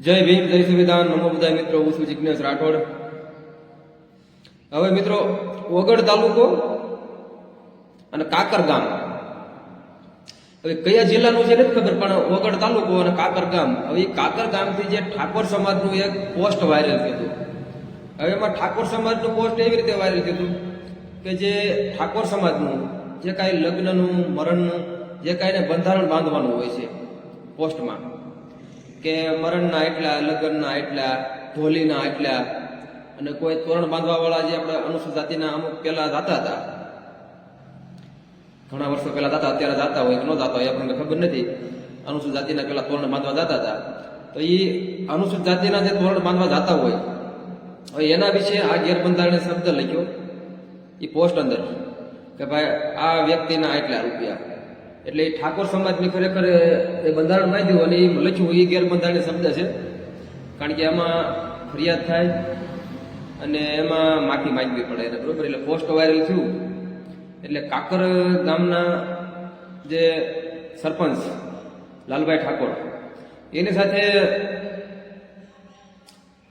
જય ભીમ, જય સંવિધાન, નમો બધાય મિત્રો. હું છું જિજ્ઞેશ રાઠોડ. હવે મિત્રો, ઓગળ તાલુકો અને કાકર ગામ, હવે કયા જિલ્લાનું છે નથી ખબર, પણ ઓગળ તાલુકો અને કાકર ગામ. હવે એ કાકર ગામથી જે ઠાકોર સમાજનું એક પોસ્ટ વાયરલ થયું. હવે એમાં ઠાકોર સમાજનું પોસ્ટ એવી રીતે વાયરલ થયું કે જે ઠાકોર સમાજનું જે કાંઈ લગ્નનું, મરણનું, જે કાંઈને બંધારણ બાંધવાનું હોય છે પોસ્ટમાં, કે મરણના એટલા, લગ્નના એટલા, ઢોલીના એટલા, અને કોઈ તોરણ બાંધવા વાળા જે આપણે અનુસૂચિત જાતિના અમુક પેલા જાતા હતા, ઘણા વર્ષો પહેલા જાતા, અત્યારે જાતા હોય કે ન જાતા હોય આપણને ખબર નથી. અનુસૂચિત જાતિના પેલા તોરણ બાંધવા જાતા હતા, તો એ અનુસૂચિત જાતિના જે તોરણ બાંધવા જાતા હોય, હવે એના વિશે આ ગેરબંધારણીય શબ્દ લખ્યો એ પોસ્ટ અંદર કે ભાઈ આ વ્યક્તિના એટલા રૂપિયા. એટલે એ ઠાકોર સમાજની ખરેખર એ બંધારણ બાંધ્યું અને એ લખ્યું એ ગેરબંધારણીય શબ્દ છે. કારણ કે એમાં ફરિયાદ થાય અને એમાં માફી માંગવી પડે એને, બરોબર. એટલે પોસ્ટ વાયરલ થયું એટલે કાકર ગામના જે સરપંચ લાલભાઈ ઠાકોર, એની સાથે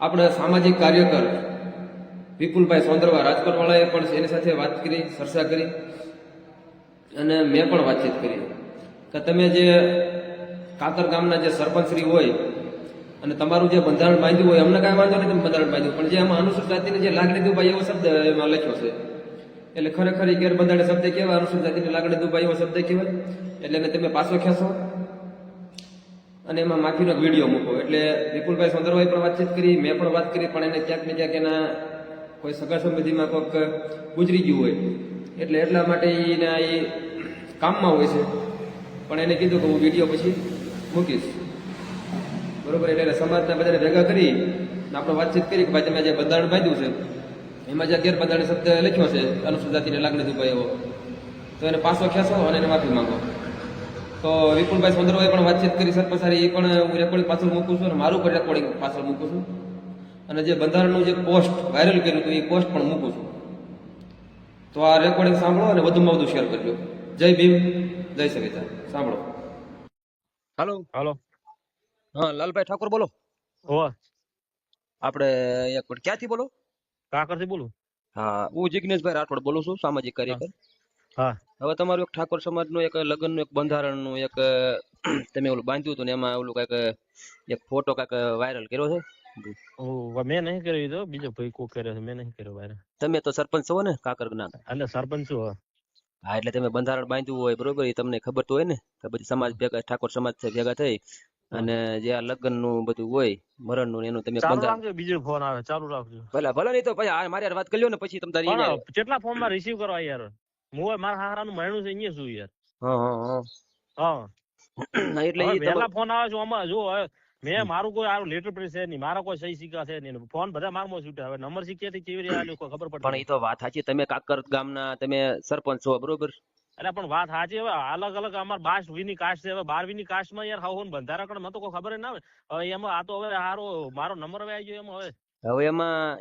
આપણે સામાજિક કાર્યકર વિપુલભાઈ સોંદરવા રાજકોટવાળાએ પણ એની સાથે વાત કરી, ચર્ચા કરી, અને મેં પણ વાતચીત કરી કે તમે જે કાકર ગામના જે સરપંચશ્રી હોય અને તમારું જે બંધારણ બાંધ્યું હોય, અમને કાંઈ વાંધો નહીં તમે બંધારણ બાંધ્યું, પણ જે આમાં અનુસૂચિત જાતિને જે લાગણી દુભાઈ એવો શબ્દ એમાં લખ્યો છે. એટલે ખરેખર એ ગેરબંધારણીય શબ્દ કહેવાય, અનુસૂચિત જાતિને લાગણી દુભાઈ એવો શબ્દ કહેવાય. એટલે એને તમે પાછો ખેંચો અને એમાં માફીનો વિડીયો મૂકો. એટલે વિપુલભાઈ સોંદરભાઈ પણ વાતચીત કરી, મેં પણ વાત કરી, પણ એને ક્યાંક ને ક્યાંક એના કોઈ સગા સંબંધીમાં કોઈક ગુજરી ગયું હોય એટલે એટલા માટે એના એ કામમાં હોય છે. પણ એને કીધું કે હું વિડીયો પછી મૂકીશ, બરોબર. એટલે સમાજના બધાને ભેગા કરી આપણે વાતચીત કરી કે ભાઈ તમે જે બંધારણ બાંધ્યું છે એમાં જે ગેરબંધારણીય શબ્દ લખ્યો છે અનુસૂચિત જાતિને લાગણી દુભાઈ એવો, તો એને પાછો ખેંચો અને એને માફી માંગો. તો વિપુલભાઈ સોંદરભાઈ પણ વાતચીત કરી સરપંચ, એ પણ હું રેકોર્ડિંગ પાછળ મૂકું છું અને મારું પણ રેકોર્ડિંગ પાછળ મૂકું છું, અને જે બંધારણનું જે પોસ્ટ વાયરલ કર્યું હતું એ પોસ્ટ પણ મૂકું છું. તો આ રેકોર્ડિંગ સાંભળો અને વધુમાં વધુ શેર કરજો. જય ભીમ, જય સંવિધાન. સાંભળો. હાલો હાલો. હા, લાલભાઈ ઠાકોર બોલો. ઓ આપણે એક મિનિટ, ક્યાંથી બોલો? કાકરથી બોલું. હા, હું જિજ્ઞેશભાઈ રાઠોડ બોલું છું, સામાજિક કાર્યકર. હા હવે તમારું એક ઠાકોર સમાજનું એક લગ્નનું એક બંધારણનું એક તમે ઓલું બાંધ્યું હતું ને એમાં ઓલું કાંઈક એક ફોટો કાંઈક વાયરલ કર્યો છે. મેં નહીં કર્યું તો બીજો ભાઈ કોઈ કર્યો છે, મેં નહીં કર્યો ભાઈ. તમે તો સરપંચ છો ને કાકર ના? એટલે સરપંચ છું. હા, એટલે તમે બંધારણ બાંધ્યું હોય, બરોબર, એ તમને ખબર તો હોય ને કે બધી સમાજ ભેગા, ઠાકોર સમાજ ભેગા થઈ અને જે આ લગ્ન નું બધું હોય, મરણ નું, એનું તમે ચાલુ રાખજો, બીજો ફોન આવે ચાલુ રાખજો. ભલે ભલે, નહીં તો પછી આ મારી હારે વાત કરી લ્યો ને પછી તમે તારી. પણ કેટલા ફોન માં રિસીવ કરવા યાર? હું મારા હારાનું મહિનું છે અહીંયા છું યાર. હા, એટલે પહેલા ફોન આવે છે આમાં જો મેં મારું કોઈ આરું લેટર પ્રેસ છે નહીં, મારા કોઈ સહી સિક્કા છે નહીં, ફોન બધા મારમાં છૂટે. હવે નંબર શીખ્યાથી કેવી રીતે આલ્યો કોઈ ખબર પડે. પણ એ તો વાત સાચી, તમે કાકર ગામના તમે સરપંચ છો, બરોબર. એટલે પણ વાત સાચી. હવે અલગ અલગ અમાર 12 ની કાસ્ટ છે, હવે 12 ની કાસ્ટ માં યાર હાવ બંધારા કણ મને તો કોઈ ખબર ના આવે. હવે એમાં આ તો હવે હારો મારો નંબર આવી ગયો એમાં. હવે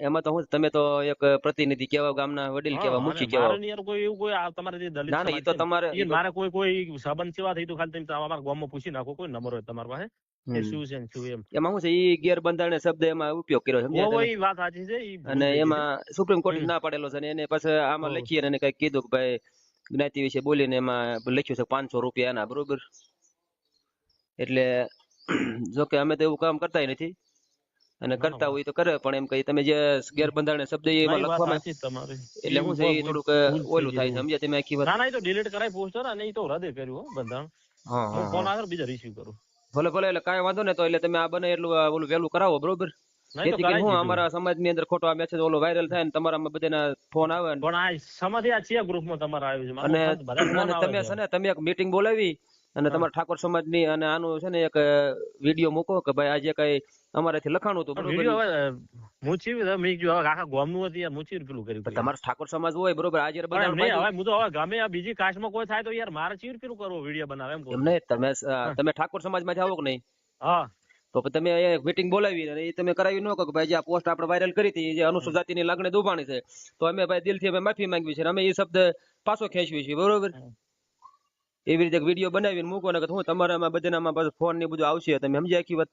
એમાં તો હું, તમે તો એક પ્રતિનિધિ કેવા, ગામના વડીલ કેવા, મુખી કેવા. યાર કોઈ એવું કોઈ તમારે જે દલિત ના, એ તો તમારે મારે કોઈ સંબંધ સેવા થઈ તો ખાલી તમે અમારા ગામમાં પૂછી નાખો, કોઈ નંબર હોય તમારા પાસે. શું છે શું એમ એમાં શું છે, એ ગેરબંધારણીય શબ્દ એમાં ઉપયોગ કર્યો છે, વાત સાચી છે. અને એમાં સુપ્રીમ કોર્ટે ના પાડેલો છે, અને એને પછી આમાં લખી અને કઈ કીધું કે ભાઈ જ્ઞાતિ વિશે બોલીને એમાં લખ્યું છે 500 રૂપિયા એના, બરોબર. એટલે જોકે અમે તો એવું કામ કરતા નથી, અને કરતા હોય તો કરે, પણ એમ કઈ તમે જે ગેરબંધારણીય શબ્દ એમાં લખવામાં એટલે શું છે એ થોડુંક ઓલું થાય છે, સમજ્યા તમે આખી વાત. ના, એ તો ડિલીટ કરાય પોસ્ટર, અને એ તો રદ કર્યું બંધારણ. ફોન આવે બીજા રિસીવ કરું. ભલે ભલે, એટલે કાંઈ વાંધો ને. તો એટલે તમે આ બને એટલું ઓલું વહેલું કરાવો, બરોબર. જેથી કરીને હું અમારા સમાજની અંદર ખોટો આ મેસેજ ઓલો વાયરલ થાય ને તમારા બધાના ફોન આવે. પણ આ સમાધિ આ છે ગ્રુપમાં તમારા આવ્યું છે, અને તમે છે ને તમે એક મીટિંગ બોલાવી અને તમારા ઠાકોર સમાજની, અને આનું છે ને એક વિડીયો મૂકો કે ભાઈ આજે કઈ અમારાથી લખાણું હતું, બરોબર. તમારો ઠાકોર સમાજ હોય, બરોબર. આજે હું તો હવે ગમે બીજી કાસ્ટમાં કોઈ થાય તો યાર મારે ચીર પેલું કરવો વિડીયો બનાવે એમ નહીં. તમે ઠાકોર સમાજ માંથી આવો કે નહીં? હા, તો તમે મીટિંગ બોલાવી અને એ તમે કરાવી ન કહો કે ભાઈ જે આ પોસ્ટ આપણે વાયરલ કરી હતી, જે અનુસૂચિત જાતિની લાગણી દુભાણી છે, તો અમે ભાઈ દિલથી અમે માફી માંગવી છે, અમે એ શબ્દ પાછો ખેંચવી છે, બરોબર. એવી રીતે વિડીયો બનાવીને મૂકો ને હું તમારામાં બધાનામાં ફોન ને બધું આવશે, તમે સમજી આખી વાત.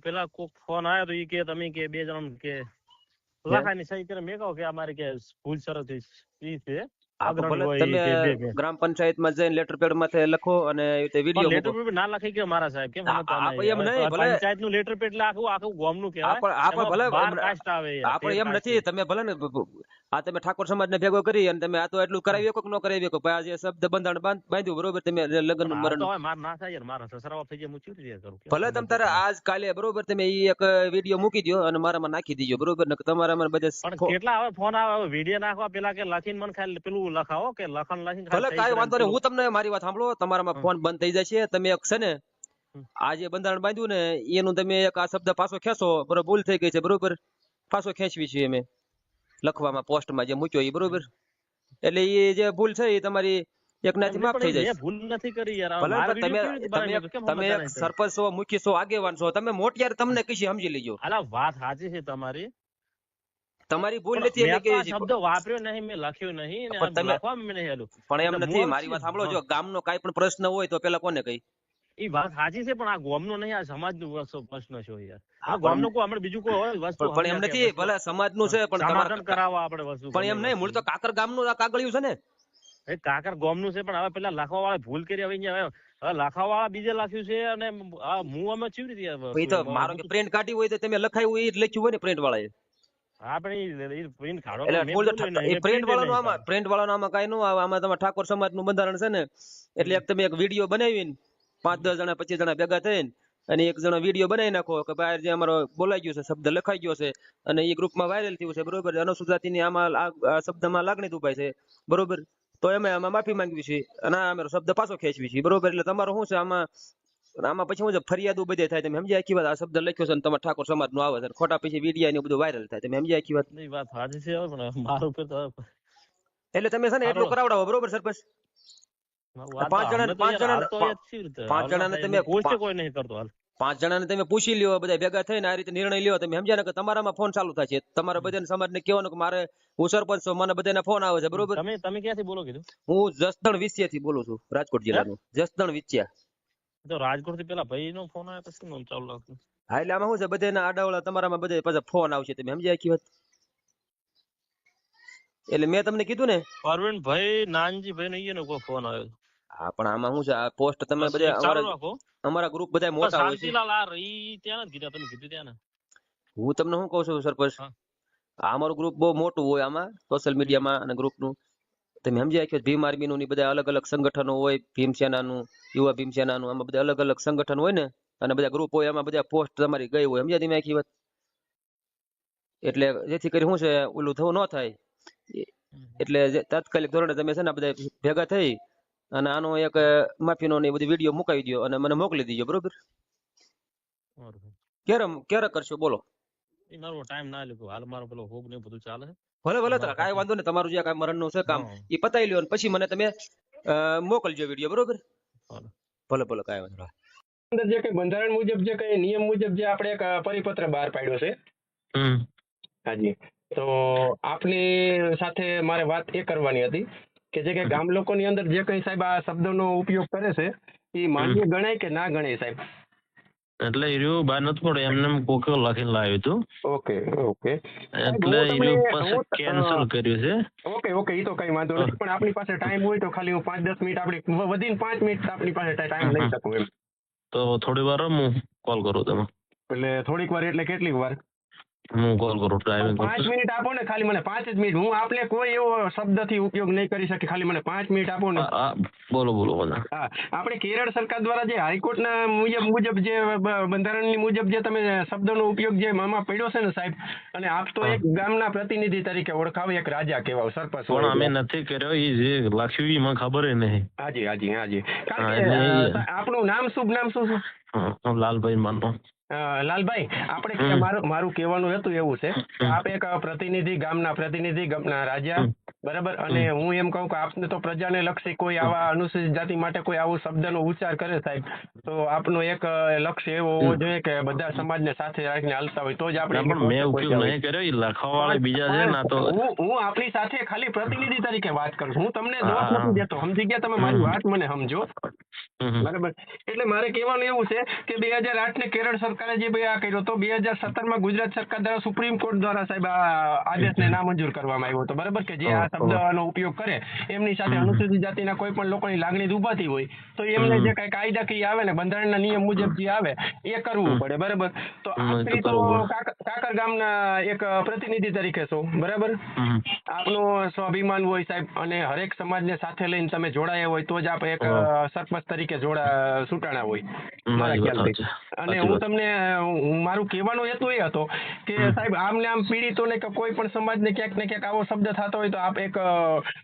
પેલા કોક ફોન આવ્યો તો ઈ કે તમે કે 2 જણ કે લખાની સહી કરે મેં કહું કે અમારી કે ભૂલ શરત ઈ છે હા, તો અગ્રણી ભલે હોય ઈ તમે કે બે ગ્રામ પંચાયતમાં જઈને લેટર પેડ માથે લખો અને એ રીતે પણ વિડીયો લેટર મૂકો. પેડ ના લખી કે મારા સાહેબ કેમ સમજતા આપણે એમ નહીં નહીં, ભલે પંચાયત નું લેટર પેડ એટલે આખું ગામનું કહેવાય આપણે ભલે એમાં 12 કાસ્ટ આવે યાર, આપણે 13 એમ કાસ્ટ નથી, તમે ભલે ને આ તમે ઠાકોર સમાજ ને ભેગો કરી અને તમે આ તો એટલું કરાવી શકો કે ન કરાવી શકો, આ જે શબ્દ બંધારણ બાંધ્યું બરોબર, તમે લગ્ન પણ મરણ તો હવે માર ના થાય યાર, મારા સસરા થઈ ગયા હું ચૂરી રહ્યા કરું ભલે તમ તારે આજ કાલે બરોબર તમે ઈ એક વિડીયો મૂકી દો અને મારામાં નાખી દીજો બરોબર, ને તમારામાં બધે પણ કેટલા હવે ફોન આવે હવે વિડીયો નાખવા પેલા કે લખીને મને ખાલી પેલું લખાવો કે લખન લખીને ભલે ખાલી કાંઈ સહી વાંધો કરીને નહીં, હું તમને મારી વાત સાંભળો, તમારામાં ફોન બંધ થઈ જશે, તમે એક છે ને આ જે બંધારણ બાંધ્યું ને એનું તમે એક આ શબ્દ પાછો ખેંચો બરોબર, ભૂલ થઈ ગઈ છે બરોબર, પાછો ખેંચવી છે અમે લખવામાં પોસ્ટમાં જે મૂક્યો એ બરોબર, એટલે એ જે ભૂલ છે એ તમારી એક નાથી માફ થઈ જાય. મેં ભૂલ નથી કરી યાર ભલે મારા પણ વિડીયો કેવી રીતે બનાવી મેં? કેમ તમે સમજતા એક નહીં? સરપંચ છો, મુખી છો, આગેવાન છો, તમે મોટિયાર તમને કશી સમજી લેજો, અલા વાત સાચી છે તમારી તમારી ભૂલ પણ નથી એટલે મેં તો આ કે શબ્દ વાપર્યો નહીં, મેં લખ્યો નહીં ને પણ તમે- લખવામાં મેં નહીં હેલું. પણ એમ એટલે નથી, હું મારી વાત સાંભળો, હા. જો ગામનો કાંઈ પણ પ્રશ્ન હોય તો પેલા કોને કહી? ઈ વાત સાચી છે પણ આ ગામનો નહીં, આ સમાજનો પ્રશ્ન છે યાર. હા, આ ગામનો કોઈ આપણે બીજું કોઈ હોય વસ્તુ પણ એમ સમજ્યા નથી, કે ભલે સમાજનું છે પણ સમાધાન તમારે કરાવવા આપણે વસ્તુ પણ એમ નહીં, મૂળ તો કાકર ગામનું આ કાગળિયું છે ને, એ કાકર ગામનું છે પણ હવે પેલા લખવા વાળા ભૂલ કરી હવે અહીંયા હવે લખવા વાળા બીજે લખ્યું છે અને આ હું અમે ચીવી રીતે પછી તો મારો કે પ્રિન્ટ કાઢી હોય તો તમે લખાયું હોય એ જ લખ્યું હોય ને પ્રિન્ટ વાળાએ, આપણે પ્રિન્ટ કાઢો એટલે મેં મૂળ તો બોલ્યું નહીં, એ મેં પ્રિન્ટ print વાળાનું નહીં આમાં પ્રિન્ટ વાળાનું આમાં કાંઈ ન આવે, આમાં તમારે ઠાકોર સમાજનું બંધારણ છે ને, એટલે એક તમે એક વિડીયો બનાવીને 5-10 જણા 25 જણા ભેગા થઈને અને એક જણો વિડીયો બનાવી નાખો કે ભાઈ જે અમારો બોલાઈ ગયો છે, શબ્દ લખાઈ ગયો છે અને એ ગ્રુપમાં વાયરલ થયું છે બરોબર, અનુસૂચિતની આમાં આ શબ્દમાં લાગણી દુભાઈ છે બરોબર, તો અમે આમાં માફી માંગવી છે અને આ અમારો શબ્દ પાછો ખેંચવી છે બરોબર, એટલે તમારો શું છે આમાં પછી શું છે ફરિયાદો બધે થાય, તમે સમજ્યા આખી વાત, આ શબ્દ લખ્યો છે ને તમારે ઠાકોર સમાજ નું આવે છે, ખોટા પછી વિડીયો ને બધું વાયરલ થાય, તમે સમજ્યા આખી વાત, નહીં વાત સાચી છે હવે પણ મારું ઉપર તો એટલે તમે છે ને એટલું કરાવડાવો બરોબર સરપંચ, વાત પાંચ જણા- અમને તો પાંચ યાર હાલ જણા- તો યાર કેવી રીતે? પાંચ હાલ જણાને ના તમે થાય, પોસ્ટે કોઈ નહીં કરતો હાલ. 5 જણાને તમે પૂછી લ્યો, બધા ભેગા થઈને આ રીતે નિર્ણય લ્યો, તમે સમજ્યા ને કે તમારામાં ફોન ચાલુ થાય છે, તમારા બધાને સમાજને કહેવાનું કે મારે હું સરપંચ છું, મને બધાના ફોન આવે છે બરોબર, તમે ક્યાંથી બોલો કીધું? હું જસદણ વિસિયા થી બોલું છું, રાજકોટ જિલ્લાનું જસદણ વિસિયા. તો રાજકોટ થી પેલા ભાઈ નો ફોન આવ્યો પછી નોમ ચાલુ લાગતું. હા, એટલે આમાં શું છે બધાના આડાવડા તમારામાં બધે પાછા ફોન આવશે, તમે સમજ્યા આખી વાત, એટલે મેં તમને કીધું ને. પરવીન ભાઈ નાનજી ભાઈ નો ઈનો કોઈ ફોન આવ્યો. હા, પણ આમાં શું છે આ પોસ્ટ તમે બસ બધા ઈ ચાલુ અમારા રાખો. ગ્રુપ બધા મોટા હોય છે, શાંતિલાલ આ ઈ ત્યાં જ કીધા તમે કીધું ત્યાં ને. હું તમને શું કહું છું સરપંચ, હા. આ અમારું ગ્રુપ બહુ મોટું હોય આમાં સોશિયલ મીડિયામાં અને ગ્રુપનું, તમે સમજ્યા કે ભીમ આર્મીનું ની બધા અલગ અલગ સંગઠનો હોય, ભીમસેનાનું, યુવા ભીમસેનાનું, આમાં બધા અલગ અલગ સંગઠન હોય ને અને બધા ગ્રુપ હોય, એમાં બધા પોસ્ટ તમારી ગઈ હોય, સમજ્યા તમે આખી વાત, એટલે જેથી કરી શું છે ઓલું થવું ન થાય, એટલે તાત્કાલિક ધોરણે તમે છે ને બધા ભેગા થઈ અને આનો એક માફીનો ને બધી વિડીયો મુકાવી દો અને મને મોકલી દીજો બરોબર, બરોબર. ક્યારે કરશો બોલો? ઈ મારો ટાઈમ ના લીધો હાલ મારો પેલો હોગ ને બધું ચાલે છે. ભલે તો કાંઈ વાંધો નહીં, તમારું જે કાંઈ મરણનું છે કામ હા. એ પતાવી લ્યો અને પછી મને તમે મોકલજો વિડીયો બરોબર, બરોબર. ભલે કાંઈ વાંધો નહીં. અંદર જે કઈ બંધારણ મુજબ જે કઈ નિયમ મુજબ જે આપણે એક પરિપત્ર બહાર પાડ્યો છે હાજી, તો આપની સાથે મારે વાત એ કરવાની હતી કે જે કઈ ગામ લોકોની અંદર જે કઈ સાહેબ આ શબ્દોનો ઉપયોગ કરે છે એ માન્ય ગણાય કે ના ગણાય સાહેબ? એટલે એ રહ્યું બહાર નથી પડે એમને કોક લખીને લાવ્યું હતું ઓકે ઓકે એટલે એ રહ્યું પછી કેન્સલ કર્યું છે. ઓકે એ તો કઈ વાંધો નથી, પણ આપણી પાસે ટાઈમ હોય તો ખાલી હું 5-10 મિનિટ આપણી વધીને 5 મિનિટ આપણી પાસે ટાઈમ લઈ શકું એમ. તો થોડી વાર હું કોલ કરું તમે. એટલે થોડીક વાર એટલે કેટલીક વાર? હું કોલ કરું ડ્રાઇવિંગ 5 મિનિટ આપો ને, ખાલી મને 5 જ મિનિટ. હું આપને કોઈ એવો શબ્દથી ઉપયોગ નહીં કરી શકે, ખાલી મને 5 મિનિટ આપો ને. બોલો બધા. હા, આપણે કેરળ સરકાર દ્વારા જે હાઈકોર્ટના મુજબ જે બંધારણની મુજબ જે તમે શબ્દનો ઉપયોગ જે આમાં પડ્યો છે ને સાહેબ, અને આપ તો એક ગામના પ્રતિનિધિ તરીકે ઓળખાવ, એક રાજા કહેવાવ, સરપંચ. પણ અમે નથી કર્યો, એ જે લખ્યું એ મને ખબર નહીં. હાજી. કારણ કે આપનું નામ શુભ નામ શું છે? લાલભાઈ માનો. લાલભાઈ, આપણે મારું કહેવાનું હતું એવું છે કે આપ એક ગામના પ્રતિનિધિ, ગામના રાજા, બરાબર, અને હું એમ કહું કે આપને તો પ્રજાને લક્ષી કોઈ આવા અનુસૂચિત જાતિ માટે કોઈ આવો શબ્દનો ઉચ્ચાર કરે સાહેબ, તો આપનો એક લક્ષ્ય એવો હોવો જોઈએ કે બધા સમાજને સાથે રાખીને હાલતા હોય તો જ આપણે. મેં ઉપયોગ નહીં કર્યો, એ લખવાવાળા બીજા છે ને. તો હું આપની સાથે ખાલી પ્રતિનિધિ તરીકે વાત કરું છું, હું તમને દોષ નથી દેતો, સમજી ગયા તમે? મારી વાત મને સમજો, બરાબર. એટલે મારે કહેવાનું એવું છે કે 2008 ને કેરળ સરકાર સરકારે જે ભાઈ આ કર્યો તો 2017 ગુજરાત સરકાર દ્વારા સુપ્રીમ કોર્ટ દ્વારા સાહેબ આ આદેશને નામંજૂર કરવામાં આવ્યો હતો, બરાબર, કે જે આ શબ્દનો ઉપયોગ કરે એમની સાથે અનુસૂચિત જાતિના કોઈ પણ લોકોની લાગણી દુભાતી હોય તો એમને જે કઈ કાયદાકીય આવે ને બંધારણના નિયમ મુજબ જે આવે એ કરવું પડે, બરાબર. તો આપણી તો કાકર ગામના એક પ્રતિનિધિ તરીકે છો, બરાબર. આપનું સ્વાભિમાન હોય સાહેબ, અને હરેક સમાજને સાથે લઈને તમે જોડાયા હોય તો જ આપણે એક સરપંચ તરીકે છૂટાણા હોય, મારા ખ્યાલથી. અને હું તમને મારું કહેવાનો હેતુ એ હતો કે સાહેબ આમને આમ પીડિતોને કે કોઈ પણ સમાજને ક્યાંક ને ક્યાંક આવો શબ્દ થતો હોય તો આપ એક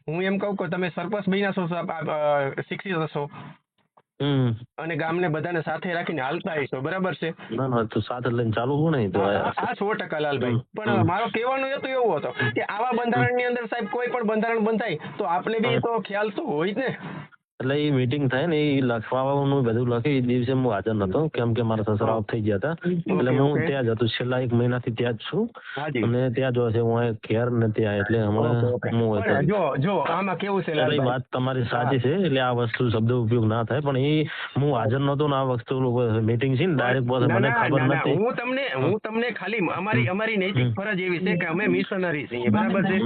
હું એમ કહું કે તમે સરપંચ બન્યા છો, શિક્ષિત હશો અને ગામને બધાને સાથે રાખીને હાલતા હશો, બરાબર છે? ના તો સાથે લઈને ચાલુ હું નહીં તો આ 100% લાલભાઈ. પણ મારો કહેવાનો હેતુ એવો હતો કે આવા બંધારણની અંદર સાહેબ કોઈ પણ બંધારણ બંધાય તો આપણે બી તો ખ્યાલ તો હોય જ ને. એટલે એ મીટિંગ થાય ને એ લખવાનું બધું લખે એ દિવસે હું હાજર નતો, કેમ કે મારા સસરા ઓફ થઈ ગયા હતા, એટલે હું ત્યાં જ હતો છેલ્લા 1 મહિનાથી ત્યાં જ છું, અને ત્યાં જો છે હું ઘેર ને ત્યાં, એટલે હમણાં જો આમાં કેવું છે એ વાત તમારી સાચી છે, એટલે આ વસ્તુ શબ્દ ઉપયોગ ના થાય, પણ એ હું હાજર નતો ને આ વસ્તુ મીટિંગ છે ને ડાયરેક્ટ બોસ મને ખબર નથી. હું તમને ખાલી અમારી નૈતિક ફરજ એવી છે કે અમે મિશનરી છીએ, બરાબર છે?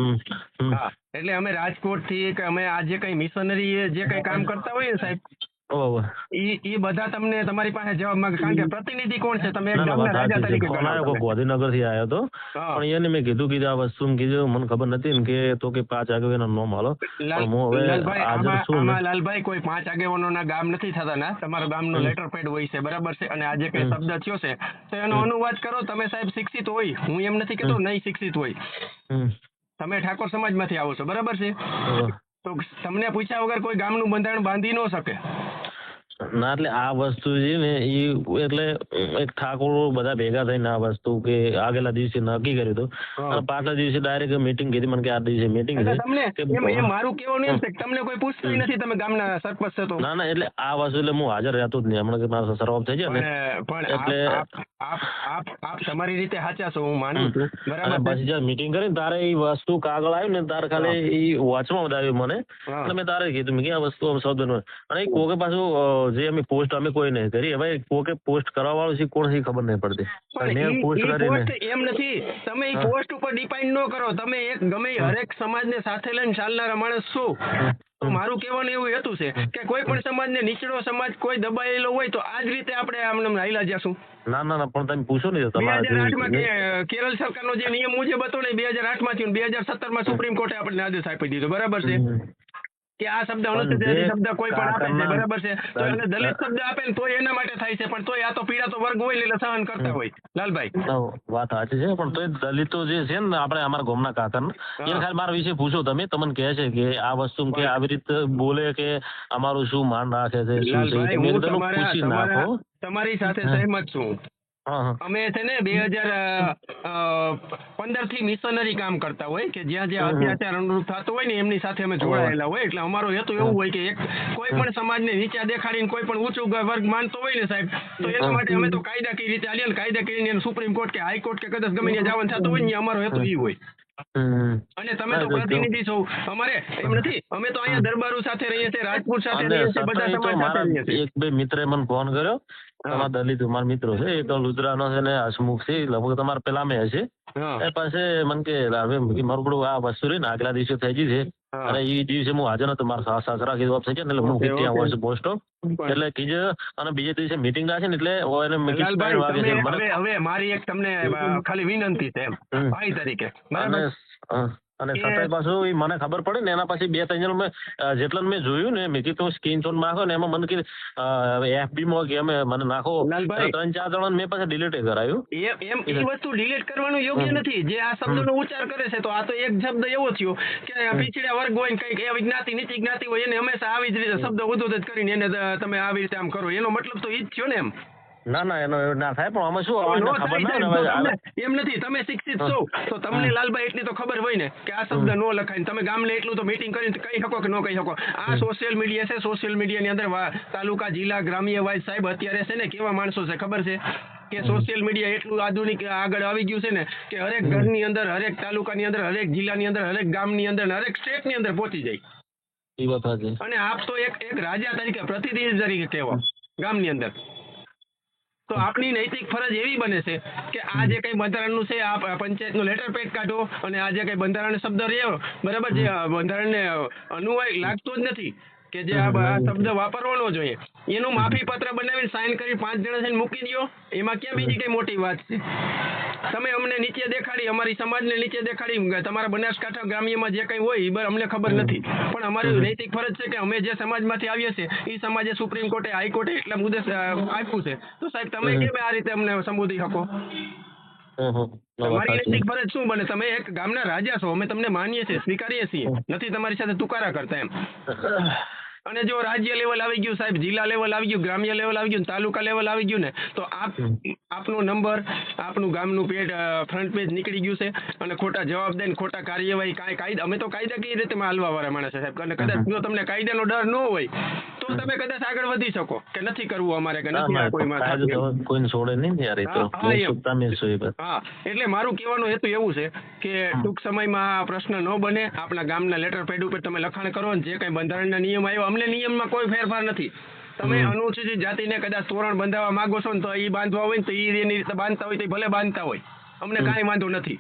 હા, એટલે અમે રાજકોટ થી કે અમે આ જે કઈ મિશનરી જે કઈ કામ કરતા હોઈએ ને સાહેબ, એ બધા તમને તમારી પાસે જવાબ માંગે, કારણ કે પ્રતિનિધિ કોણ છે? તમે એક ગામના રાજા તરીકે ગાંધીનગર થી આવ્યો હતો, પણ એને મેં કીધું આ વસ્તુ કીધું મને ખબર નથી ને કે તો કે 5 આગેવાનો નો માલો. લાલભાઈ કોઈ 5 આગેવાનોના ગામ નથી થતા ના, તમારા ગામનો લેટર પેડ હોય છે, બરાબર છે? અને આજે કઈ શબ્દ થયો છે તો એનો અનુવાદ કરો. તમે સાહેબ શિક્ષિત હોય, હું એમ નથી કેતો નહીં શિક્ષિત હોય, તમે ઠાકોર સમાજમાંથી આવો છો, બરાબર છે? તો તમને પૂછ્યા વગર કોઈ ગામનું બંધારણ બાંધી ન શકે. ના, એટલે આ વસ્તુ છે ને એ એટલે એક ઠાકોરો બધા ભેગા થઈને આ વસ્તુ કે આગલા દિવસે નક્કી કર્યું હતું, અને પાછલા દિવસે ડાયરેક્ટ મીટિંગ કીધી મને કે આ દિવસે મીટિંગ છે. મારું કહેવાનું એમ છે કે તમને કોઈ પૂછતું નથી, તમે ગામના સરપંચ છો તો. ના, એટલે આ વસ્તુ એટલે હું હાજર રહેતો જ નહીં, હમણાં કે મારા સસરા ઓફ થઈ જાય ને, પણ એટલે આપ તમારી રીતે સાચા છો, હું માનું છું, બરાબર. પછી જયારે મીટિંગ કરી તારે એ વસ્તુ કાગળ આવ્યું ને તારે ખાલી એ વાંચવા વધાર્યું મને, એટલે મેં તારે કીધું મેં કે આ વસ્તુ શબ્દ, અને એ કોકે પાછું જે અમે પોસ્ટ અમે કોઈ નહીં કરી, હવે કોકે પોસ્ટ કરવા વાળું છે કોણ છે ખબર નહીં પડતી. મેં પોસ્ટ કરીને એમ નથી, તમે એ પોસ્ટ ઉપર ડિપેન્ડ ન કરો, તમે એક ગમે હરેક સમાજને સાથે લઈને ચાલનારા માણસ છો. તો મારું કહેવાનું એવું હતું છે કે કોઈ પણ સમાજને નીચલો સમાજ કોઈ દબાયેલો હોય તો આ જ રીતે આપણે આમને હાલ્યા જશું. ના પણ તમે પૂછો નહીં, 2008 કેરળ સરકારનો જે નિયમ મુજબ હતો ને 2008 માં થયું, 2017 સુપ્રીમ કોર્ટે આપણને આદેશ આપી દીધો, બરાબર છે? કે આ શબ્દ અનુચ્છેદ શબ્દ કોઈ પણ આપે છે, બરાબર છે? તો એને દલિત શબ્દ આપે ને તો એના માટે થાય છે, પણ તોય આ તો પીડાતો વર્ગ હોય એટલે સહન કરતા હોય. લાલભાઈ વાત સાચી છે, પણ તોય દલિતો જે છે ને આપણે અમારા ગામના કાતર એ ખાલી મારા વિશે પૂછો તમે, તમને કહે છે કે આ વસ્તુ કે આવી રીતે બોલે કે અમારું શું માન રાખે છે, શું છે, પૂછી નાખો. તમારી સાથે સહેમત છું. અમે છે ને 2015 થી મિશનરી કામ કરતા હોય કે જ્યાં જ્યાં અત્યાચાર અનુભવ થતો હોય ને એમની સાથે અમે જોડાયેલા હોય, એટલે અમારો હેતુ એવું હોય કે એક કોઈ પણ સમાજને નીચા દેખાડીને કોઈ પણ ઊંચું વર્ગ માનતો હોય ને સાહેબ, તો એના માટે અમે તો કાયદાકીય રીતે આલીએ, કાયદાકીય સુપ્રીમ કોર્ટ કે હાઈકોર્ટ કે કદાચ ગમે ત્યાં જવાનું થતું હોય ને અમારો હેતુ એ હોય. અને તમે તો પ્રતિનિધિ છો, અમારે એમ નથી, અમે તો અહીંયા દરબારો સાથે રહીએ છીએ, રાજપૂત સાથે રહીએ છીએ, બધા સમાજ સાથે રહીએ છીએ. એક બે મિત્રે મને ફોન કર્યો, તમારા દલિત મારા મિત્રો છે, એક લુદ્રાનો છે ને હસમુખ છે, લગભગ તમારા પેલા મેં હશે, એ પાસે મને કે મારું બધું આ વસ્તુ રહી ને આગલા દિવસે થઈ ગઈ છે, અને એ દિવસે હું હાજર નતો, મારા સાસરા કીધું થઈ જાય, એટલે હું ત્યાં હોય પોસ્ટ ઓફ, એટલે કીધું, અને બીજે દિવસે મીટિંગ રાખે ને એટલે હવે મારી એક તમને ખાલી વિનંતી છે એમ ભાઈ તરીકે, અને છતાંય પાછું મને ખબર પડે ને એના પછી 2-3 જણ મેં જેટલા મેં જોયું ને મેં કીધું સ્ક્રીનશોટ નાખો ને એમાં મને કીધું FB માં કે મને નાખો, 3-4 જણા મેં પછી ડિલીટ કરાયું. એમ એ વસ્તુ ડિલીટ કરવાનું યોગ્ય નથી. જે આ શબ્દનો ઉચ્ચાર કરે છે તો આ તો એક શબ્દ એવો થયો કે પીછડ્યા વર્ગ હોય ને કઈક એવી જ્ઞાતિ નીચી જ્ઞાતિ હોય એને હંમેશા આવી જ રીતે શબ્દ ઉદ્ધત કરીને એને તમે આવી રીતે આમ કરો, એનો મતલબ તો ઈ જ થયો ને એમ. ના એનો ના થાય, પણ અમે શું ખબર એમ નથી, તમે શિક્ષિત છો તો તમને લાલભાઈ એટલી તો ખબર હોય ને કે આ શબ્દ નો લખાય, તમે ગામને એટલું તો મીટિંગ કરીને કહી શકો કે ન કહી શકો. આ સોશિયલ મીડિયા છે, સોશિયલ મીડિયાની અંદર તાલુકા જિલ્લા ગ્રામ્ય વાઇઝ સાહેબ અત્યારે છે ને કેવા માણસો છે ખબર છે કે સોશિયલ મીડિયા એટલું આધુનિક આગળ આવી ગયું છે ને કે હરેક ઘરની અંદર, હરેક તાલુકાની અંદર, હરેક જિલ્લાની અંદર, હરેક ગામની અંદર, હરેક સ્ટેટની અંદર પહોંચી જાય. અને આપ તો એક રાજા તરીકે પ્રતિનિધિ તરીકે કહેવા ગામની અંદર. તો આપની નૈતિક ફરજ એવી બને છે કે આ જે કઈ બંધારણનું છે આ પંચાયતનું લેટર પેડ કાઢો અને આ જે કઈ બંધારણ શબ્દ રહ્યો બરાબર જે બંધારણને અનુવાય લાગતો જ નથી કે જે આ શબ્દ વાપરવાનો જોઈએ એનું માફી પત્ર બનાવીને સાઇન કરી 5 જણા થઈને મૂકી દો. એમાં ક્યાં બીજી કઈ મોટી વાત છે? તમે અમને નીચે દેખાડી, અમારી સમાજને નીચે દેખાડી, તમારા બનાસકાંઠા ગ્રામ્યમાં જે કઈ હોય એ અમને ખબર નથી, પણ અમારી નૈતિક ફરજ છે કે અમે જે સમાજમાંથી આવીએ છીએ એ સમાજે સુપ્રીમ કોર્ટે હાઈકોર્ટે એટલા મુદ્દે આપ્યું છે, તો સાહેબ તમે કેમ આ રીતે અમને સંબોધી શકો? તમારી નૈતિક ફરજ શું બને? તમે એક ગામના રાજા છો, અમે તમને માનીએ છીએ, સ્વીકારીએ છીએ, નથી તમારી સાથે તુકારા કરતા એમ. અને જો રાજ્ય લેવલ આવી ગયું સાહેબ, જિલ્લા લેવલ આવી ગયું, ગ્રામ્ય લેવલ આવી ગયું, તાલુકા લેવલ આવી ગયું ને, તો આપનો નંબર, આપનું ગામનું પેજ ફ્રન્ટ પેજ નીકળી ગયું છે અને ખોટા જવાબ દઈને ખોટા કાર્યવાહી કાયદા, અમે તો કાયદાકીય રીતે હાલવા વાળા માણસ છે સાહેબ. અને કદાચ જો તમને કાયદાનો ડર ન હોય તો તમે કદાચ આગળ વધી શકો કે નથી કરવું અમારે, કે નથી આ કોઈમાં કોઈને છોડે નહીં યાર, એ તો હા. એટલે મારું કહેવાનો હેતુ એવું છે કે ટૂંક સમયમાં આ પ્રશ્ન ન બને. આપણા ગામના લેટર પેડ ઉપર તમે લખાણ કરો ને જે કઈ બંધારણના નિયમ આવ્યો, અમને નિયમમાં કોઈ ફેરફાર નથી. તમે અનુસૂચિત જાતિને કદાચ તોરણ બાંધવા માંગો છો ને તો એ બાંધવા હોય ને તો એની રીતે બાંધતા હોય તો ભલે બાંધતા હોય, અમને કાંઈ વાંધો નથી.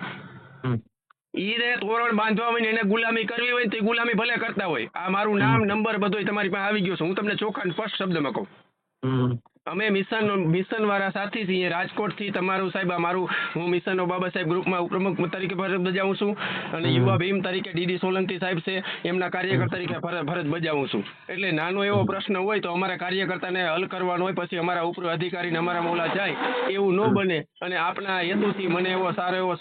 ઈને તોરણ બાંધવા હોય ને એને ગુલામી કરવી હોય ને તો ગુલામી ભલે કરતા હોય. આ મારું નામ નંબર બધું તમારી પાસે આવી ગયો છે. હું તમને ચોખ્ખા સ્પષ્ટ શબ્દમાં કહું, અમે મિશન વાળા સાથી છીએ રાજકોટ થી. તમારું સાહેબ અમારું, હું મિશન બાબા સાહેબ ગ્રુપમાં ઉપપ્રમુખ તરીકે ફરજ બજાવું છું અને યુવા ભીમ તરીકે ડીડી સોલંકી સાહેબ છે એમના કાર્યકર તરીકે ફરજ બજાવું છું. એટલે નાનો એવો પ્રશ્ન હોય તો અમારા કાર્યકર્તાને હલ કરવાનો હોય, પછી અમારા ઉપર અધિકારીને અમારા મોલા જાય એવું ન બને. અને આપના હેતુથી મને એવો સારો એવો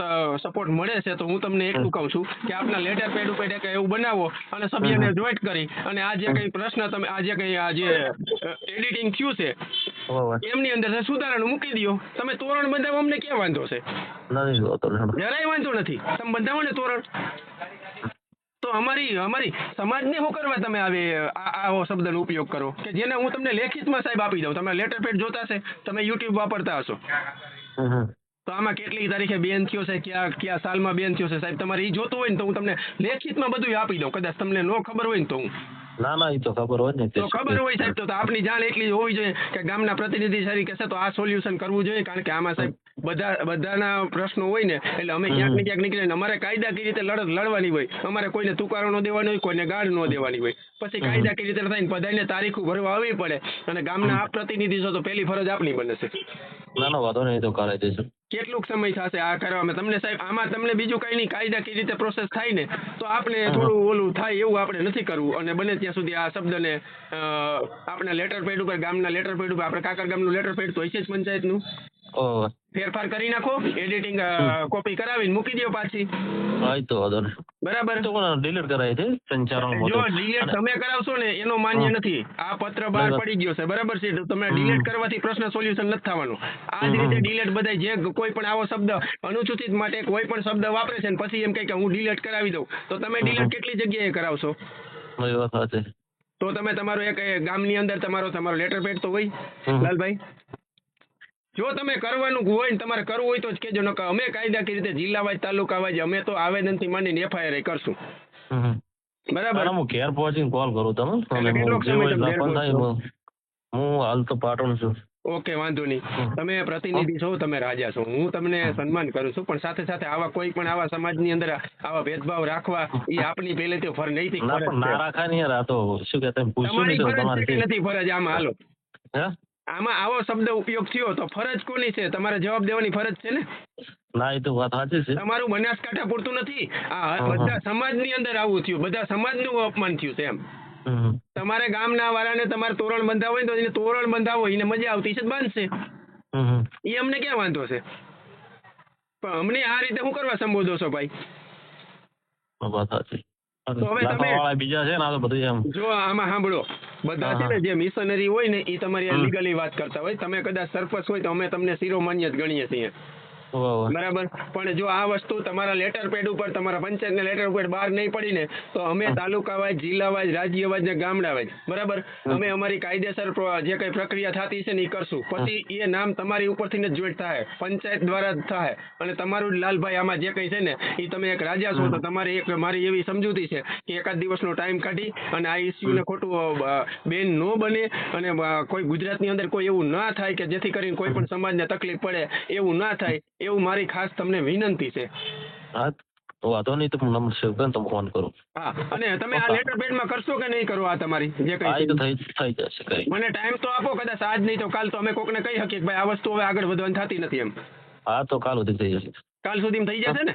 સપોર્ટ મળે છે તો હું તમને એટલું કહું છું કે આપના લેટર પેડ ઉપર એવું બનાવો અને સભ્યને જોઈન્ટ કરી અને આ જે કઈ પ્રશ્ન તમે આ જે કઈ આ જે એડિટિંગ થયું છે એમની અંદર સુધારણું મૂકી દો. તમે તોરણ બંધાવો, અમને ક્યાં વાંધો છે? જરાય વાંધો નથી. તમે બંધાવો ને તોરણ. તો અમારી સમાજને શું કરવા તમે આવો શબ્દનો ઉપયોગ કરો કે જેને હું તમને લેખિતમાં સાહેબ આપી દઉં? તમે લેટર પેડ જોતા હશે, તમે યુટ્યુબ વાપરતા હશો, તો આમાં કેટલી તારીખે બેન થયો છે, કયા સાલમાં બેન થયો છે સાહેબ, તમારે એ જોતું હોય ને તો હું તમને લેખિતમાં બધું આપી દઉં. કદાચ તમને ન ખબર હોય ને તો હું ના એ તો ખબર હોય ને, તો ખબર હોય સાહેબ. તો આપની જાણ એટલી હોવી જોઈએ કે ગામના પ્રતિનિધિ તરીકે છે તો આ સોલ્યુશન કરવું જોઈએ. કારણ કે આમાં સાહેબ બધાના પ્રશ્નો હોય ને એટલે અમે ક્યાંક ને ક્યાંક નીકળીને અમારે કાયદાકીય રીતે લડવાની હોય. અમારે કોઈને તુકારો ન દેવાનો હોય, કોઈને ગાળ ન દેવાની હોય. પછી કાયદાકીય રીતે થઈને બધાને તારીખો ભરવા આવવી પડે અને ગામના આપ પ્રતિનિધિ છો તો પહેલી ફરજ આપની બને છે. ના વાંધો નહીં, તો કરાવી દઈશું. કેટલુંક સમય થશે આ કરવામાં તમને સાહેબ? આમાં તમને બીજું કઈ નહીં, કાયદાકીય રીતે પ્રોસેસ થાય ને તો આપણે થોડું ઓલું થાય એવું આપણે નથી કરવું. અને બને ત્યાં સુધી આ શબ્દને આપણે લેટર પેડ ઉપર, ગામના લેટર પેડ ઉપર, આપણે કાકર ગામનું લેટર પેડ તો હશે જ પંચાયતનું, ફેરફાર કરી નાખો, એડિટિંગ કોપી કરાવીને મૂકી દો પાછી. બરાબર, તો પણ ડિલીટ કરાય છે સંચારણ. જો ડિલીટ તમે કરાવશો ને એનો માન્ય નથી. આ પત્ર બહાર પડી ગયો છે, બરાબર છે, તમે ડિલીટ કરવાથી પ્રશ્ન સોલ્યુશન નથી થવાનું. આ જ રીતે ડિલીટ બધાય જે કોઈ પણ આવો શબ્દ અનુસૂચિત માટે કોઈ પણ શબ્દ વાપરે છે ને પછી એમ કહે કે હું ડિલીટ કરાવી દઉં, તો તમે ડિલીટ કેટલી જગ્યાએ કરાવશો? તો તમે તમારો એક ગામની અંદર તમારો લેટર પેડ તો હોય લાલભાઈ. જો તમે કરવાનું હોય ને તમારે કરવું હોય તો જ કેજો, નકર અમે કાયદાકીય રીતે જિલ્લા વાઇઝ, તાલુકા વાઇઝ અમે તો આવેદનથી માંડીને FIR કરશું. બરાબર, હું ઘેર પહોંચીને કોલ કરું તમને. હું હાલ તો પાટણ છું. ઓકે, વાંધો નહીં. તમે પ્રતિનિધિ છો, તમે રાજા છો, હું તમને સન્માન કરું છું, પણ સાથે સાથે આવા કોઈ પણ આવા સમાજની અંદર આવા ભેદભાવ રાખવા એ આપની પહેલેથી નૈતિક ફરજ છે. ના રાખા નહીં યાર, આ તો શું કે તમે પૂછ્યું નહીં તો તમારી નથી ફરજ આમાં. હાલો, આમાં આવો શબ્દ ઉપયોગ થયો તો ફરજ કોની છે? તમારે જવાબ દેવાની ફરજ છે ને. ના એ તો વાત સાચી છે. તમારું બનાસકાંઠા પૂરતું નથી, આ બધા સમાજની અંદર આવું થયું, બધા સમાજનું અપમાન થયું છે એમ. તમારે ગામના વાળાને તમારે તોરણ બંધાવો હોય તો એને તોરણ બંધાવો, એને મજા આવતી છે બાંધશે, એ અમને ક્યાં વાંધો છે? પણ અમને આ રીતે શું કરવા સંબોધો છો ભાઈ? વાત સાચી. તો હવે તમે બીજા છે ને આ તો બધું એમ જો આમાં સાંભળો, બધા છે ને જે મિશનરી હોય ને એ તમારી લીગલી વાત કરતા હોય. તમે કદાચ સરપંચ હોય તો અમે તમને શિરોમાન્ય જ ગણીએ છીએ. વાહ. બરાબર. પણ જો આ વસ્તુ તમારા લેટર પેડ ઉપર, તમારા પંચાયતના લેટર પેડ બહાર નહીં પડી ને, તો અમે તાલુકા વાઇઝ, જિલ્લા વાઇઝ, રાજ્ય વાઇઝ ને ગામડા વાઇઝ, બરાબર, અમે અમારી કાયદેસર જે કઈ પ્રક્રિયા થતી છે ને એ કરશું. પછી એ નામ તમારી ઉપરથી જ જોઈન્ટ થાય, પંચાયત દ્વારા જ થાય. અને તમારું જ લાલભાઈ આમાં જે કઈ છે ને એ તમે એક રાજા છો, તો તમારે એક મારી એવી સમજૂતી છે કે એકાદ દિવસનો ટાઈમ કાઢી અને આ ઇસ્યુને ખોટું બેન ન બને અને કોઈ ગુજરાતની અંદર કોઈ એવું ના થાય કે જેથી કરીને કોઈ પણ સમાજને તકલીફ પડે, એવું ના થાય, એવું મારી ખાસ તમને વિનંતી છે. હા તો વાંધો નહીં, તો હું નંબર સેવ કરીને તમે ફોન કરું. હા, અને તમે આ લેટર પેડમાં કરશો કે નહીં કરો? આ તમારી જે હા એ કઈ તો થઈ જશે કઈ. મને ટાઈમ તો આપો, કદાચ આજ નહીં તો કાલ, તો અમે કોકને કહી શકીએ કે ભાઈ આ વસ્તુ હવે આગળ વધવાની થતી નથી એમ. હા તો કાલ સુધી થઈ જશે. કાલ સુધીમાં થઈ જશે ને?